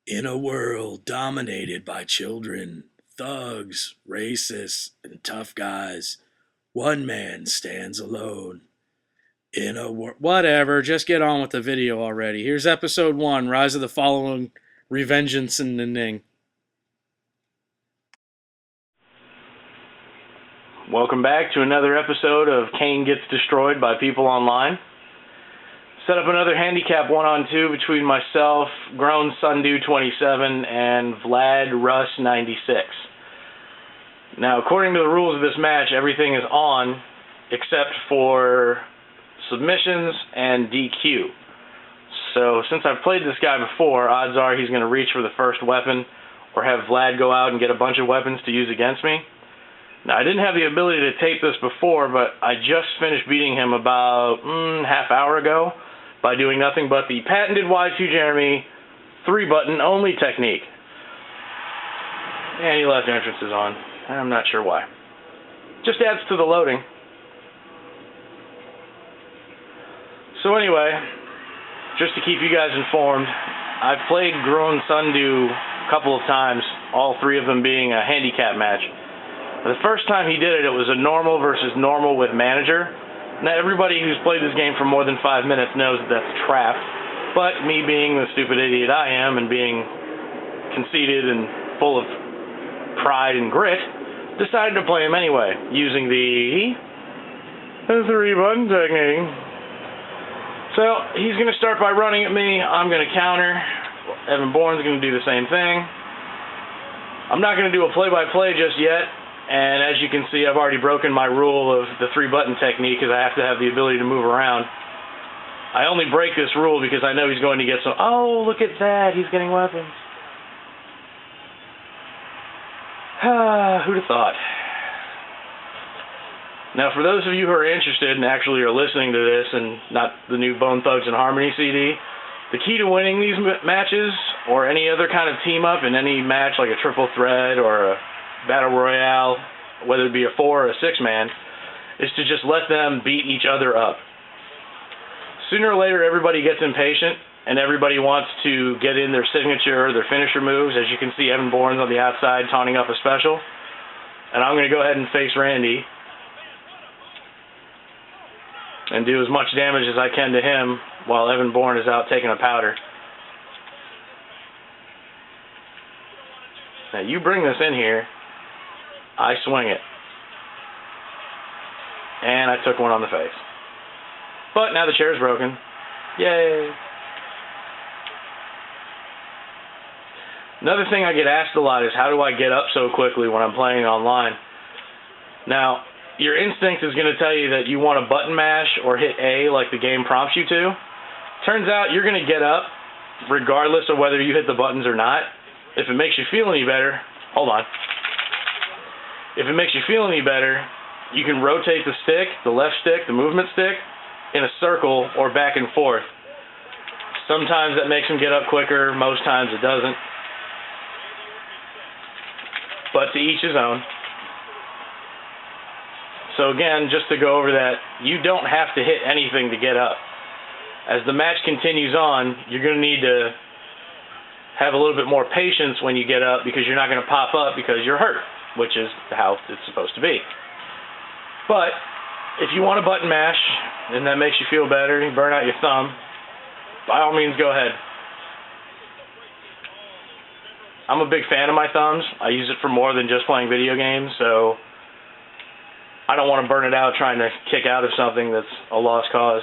In a world dominated by children, thugs, racists, and tough guys, one man stands alone. In a world. Whatever, just get on with the video already. Here's episode 1 Rise of the Following, Re-Vengeance-aning. Welcome back to another episode of Kane Gets Destroyed by People Online. Set up another handicap 1-on-2 between myself, Grown Sundew 27, and Vlad Russ 96. Now, according to the rules of this match, everything is on except for submissions and DQ. So, since I've played this guy before, odds are he's going to reach for the first weapon or have Vlad go out and get a bunch of weapons to use against me. Now, I didn't have the ability to tape this before, but I just finished beating him about half hour ago by doing nothing but the patented Y2J3r3my 3-button only technique. And he left entrances on. I'm not sure why. Just adds to the loading. So anyway, just to keep you guys informed, I've played Grown Sundew a couple of times, all three of them being a handicap match. The first time he did it, it was a normal versus normal with manager. Now, everybody who's played this game for more than 5 minutes knows that that's a trap. But me being the stupid idiot I am and being conceited and full of pride and grit, decided to play him anyway, using the 3-button technique. So, he's going to start by running at me. I'm going to counter. Evan Bourne's going to do the same thing. I'm not going to do a play-by-play just yet. And as you can see, I've already broken my rule of the 3-button technique because I have to have the ability to move around. I only break this rule because I know he's going to get some... Oh, look at that. He's getting weapons. Who'd have thought? Now, for those of you who are interested and actually are listening to this and not the new Bone Thugs and Harmony CD, the key to winning these matches or any other kind of team-up in any match like a triple threat or a Battle Royale, whether it be a 4 or a 6-man, is to just let them beat each other up. Sooner or later, everybody gets impatient, and everybody wants to get in their signature or their finisher moves. As you can see, Evan Bourne's on the outside taunting up a special. And I'm going to go ahead and face Randy and do as much damage as I can to him while Evan Bourne is out taking a powder. Now, you bring this in here, I swing it. And I took one on the face. But now the chair's broken. Yay! Another thing I get asked a lot is how do I get up so quickly when I'm playing online? Now, your instinct is going to tell you that you want to button mash or hit A like the game prompts you to. Turns out you're going to get up regardless of whether you hit the buttons or not. If it makes you feel any better, hold on. If it makes you feel any better, you can rotate the stick, the left stick, the movement stick, in a circle or back and forth. Sometimes that makes them get up quicker, most times it doesn't. But to each his own. So again, just to go over that, you don't have to hit anything to get up. As the match continues on, you're going to need to have a little bit more patience when you get up because you're not going to pop up because you're hurt, which is how it's supposed to be. But if you want to button mash and that makes you feel better, you burn out your thumb, by all means go ahead. I'm a big fan of my thumbs. I use it for more than just playing video games, so I don't want to burn it out trying to kick out of something that's a lost cause.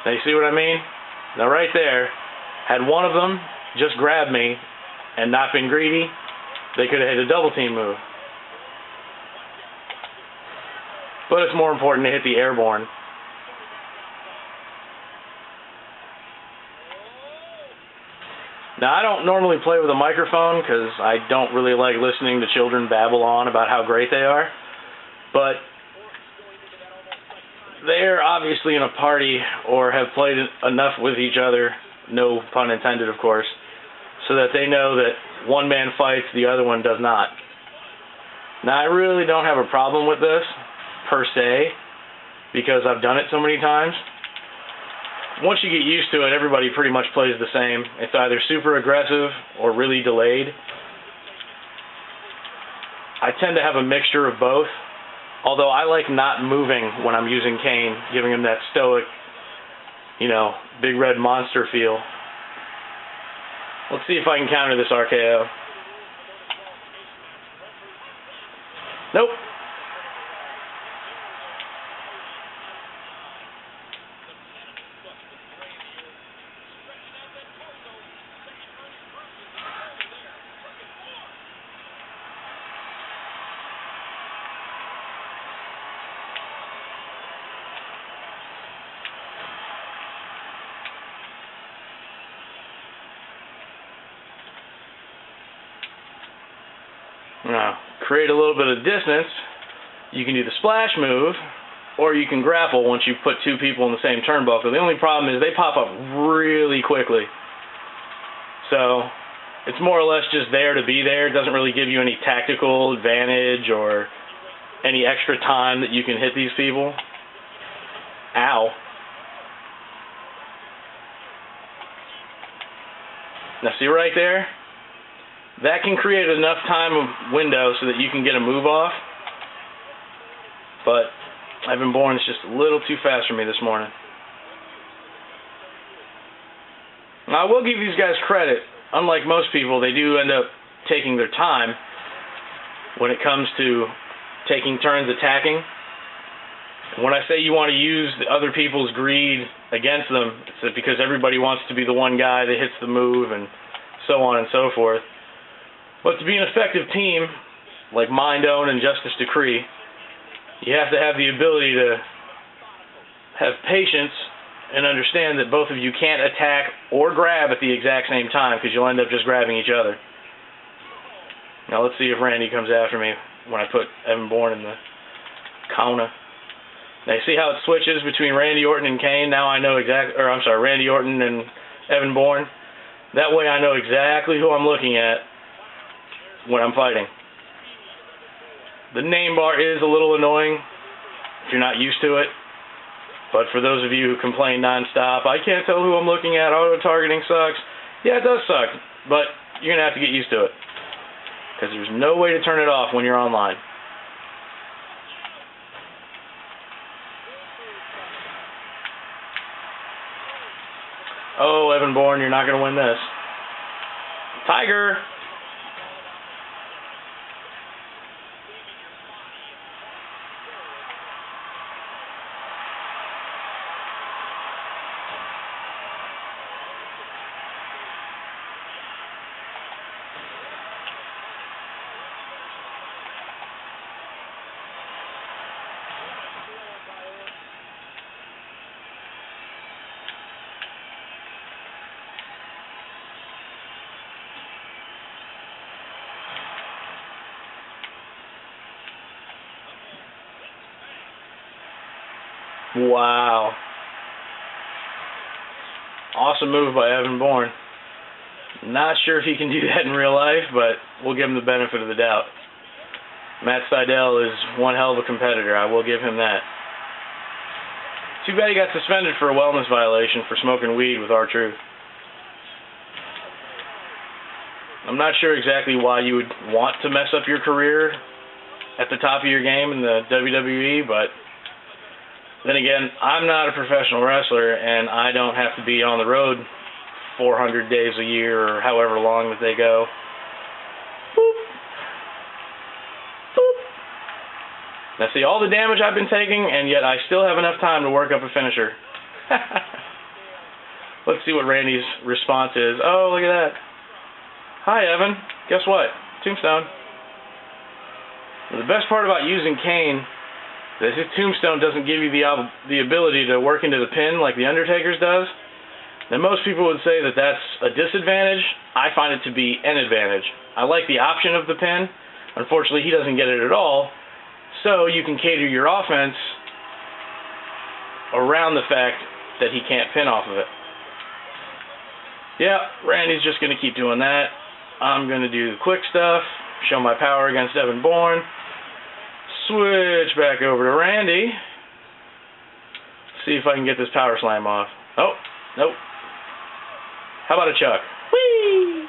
Now you see what I mean? Now right there, had one of them just grabbed me and not been greedy, they could have hit a double team move. But it's more important to hit the airborne. Now, I don't normally play with a microphone because I don't really like listening to children babble on about how great they are. But they're obviously in a party or have played enough with each other, no pun intended, of course, so that they know that one man fights, the other one does not. Now, I really don't have a problem with this, per se, because I've done it so many times. Once you get used to it, everybody pretty much plays the same. It's either super aggressive or really delayed. I tend to have a mixture of both, although I like not moving when I'm using Kane, giving him that stoic, big red monster feel. Let's see if I can counter this RKO. Nope. Now, create a little bit of distance. You can do the splash move, or you can grapple once you put two people in the same turnbuckle. The only problem is they pop up really quickly. So, it's more or less just there to be there. It doesn't really give you any tactical advantage or any extra time that you can hit these people. Ow. Now, see right there? That can create enough time of window so that you can get a move off. But Evan Bourne is just a little too fast for me this morning. Now, I will give these guys credit. Unlike most people, they do end up taking their time when it comes to taking turns attacking. When I say you want to use the other people's greed against them, it's because everybody wants to be the one guy that hits the move and so on and so forth. But to be an effective team, like Mind Own and Justice Decree, you have to have the ability to have patience and understand that both of you can't attack or grab at the exact same time, because you'll end up just grabbing each other. Now let's see if Randy comes after me when I put Evan Bourne in the counter. Now you see how it switches between Randy Orton and Kane? Now I know Randy Orton and Evan Bourne. That way I know exactly who I'm looking at when I'm fighting. The name bar is a little annoying if you're not used to it, but for those of you who complain nonstop, I can't tell who I'm looking at, auto-targeting sucks. Yeah, it does suck, but you're going to have to get used to it, because there's no way to turn it off when you're online. Oh, Evan Bourne, you're not going to win this. Tiger! Wow. Awesome move by Evan Bourne. Not sure if he can do that in real life, but we'll give him the benefit of the doubt. Matt Sydal is one hell of a competitor. I will give him that. Too bad he got suspended for a wellness violation for smoking weed with R-Truth. I'm not sure exactly why you would want to mess up your career at the top of your game in the WWE, but then again, I'm not a professional wrestler, and I don't have to be on the road 400 days a year or however long that they go. Boop. Boop. Now see, all the damage I've been taking, and yet I still have enough time to work up a finisher. Let's see what Randy's response is. Oh, look at that. Hi, Evan. Guess what? Tombstone. Now, the best part about using Kane is his Tombstone doesn't give you the ability to work into the pin like the Undertaker's does. Now, most people would say that that's a disadvantage. I find it to be an advantage. I like the option of the pin. Unfortunately, he doesn't get it at all. So you can cater your offense around the fact that he can't pin off of it. Yeah, Randy's just going to keep doing that. I'm going to do the quick stuff, show my power against Evan Bourne, switch back over to Randy. See if I can get this power slam off. Oh, nope. How about a chuck? Whee!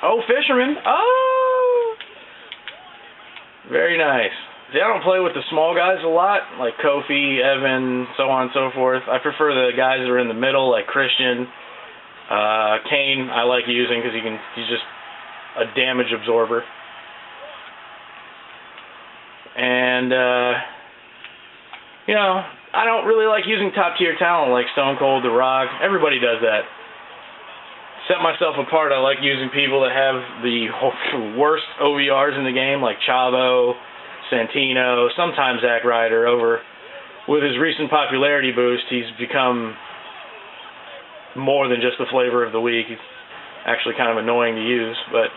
Oh, fisherman. Oh! Very nice. See, I don't play with the small guys a lot, like Kofi, Evan, so on and so forth. I prefer the guys that are in the middle, like Christian. Kane, I like using because he's just a damage absorber. And, you know, I don't really like using top-tier talent like Stone Cold, The Rock. Everybody does that. Set myself apart, I like using people that have the worst OVRs in the game, like Chavo, Santino, sometimes Zack Ryder. With his recent popularity boost, he's become more than just the flavor of the week. He's actually kind of annoying to use, but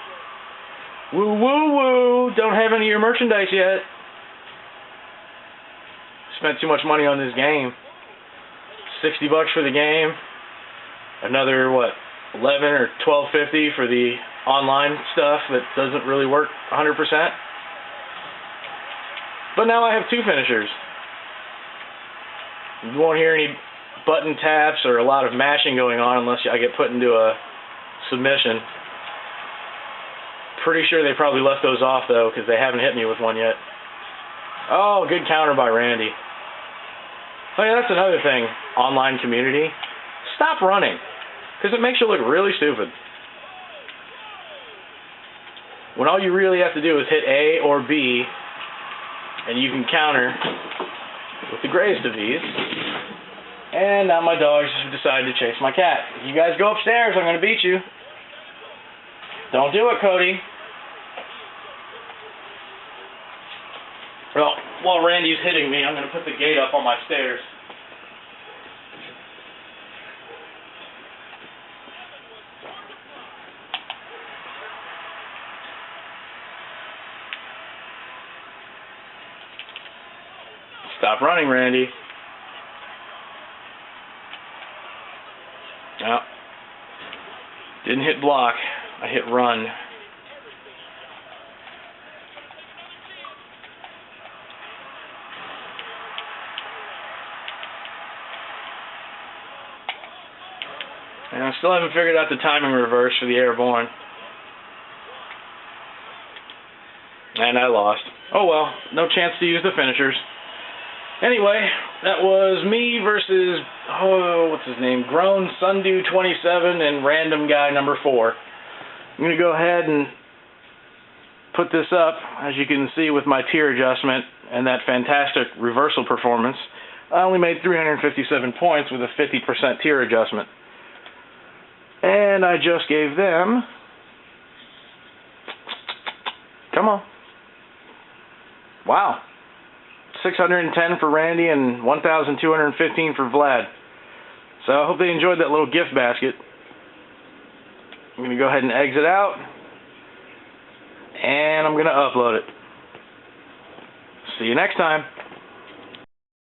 woo woo woo, don't have any of your merchandise yet. Spent too much money on this game. $60 for the game. Another, what, 11 or 12.50 for the online stuff that doesn't really work 100%. But now I have two finishers. You won't hear any button taps or a lot of mashing going on unless I get put into a submission. Pretty sure they probably left those off though, because they haven't hit me with one yet. Oh, good counter by Randy. Oh yeah, that's another thing. Online community. Stop running, because it makes you look really stupid. When all you really have to do is hit A or B, and you can counter with the greatest of ease. And now my dogs decided to chase my cat. If you guys go upstairs, I'm going to beat you. Don't do it, Cody. Well, while Randy's hitting me, I'm going to put the gate up on my stairs. Stop running, Randy. No. Didn't hit block. I hit run. And I still haven't figured out the timing reverse for the airborne. And I lost. Oh well, no chance to use the finishers. Anyway, that was me versus, what's his name? Grown Sundew 27 and random guy number 4. I'm going to go ahead and put this up, as you can see with my tier adjustment and that fantastic reversal performance. I only made 357 points with a 50% tier adjustment. And I just gave them, come on, wow, 610 for Randy and 1,215 for Vlad. So I hope they enjoyed that little gift basket. I'm going to go ahead and exit out, and I'm going to upload it. See you next time.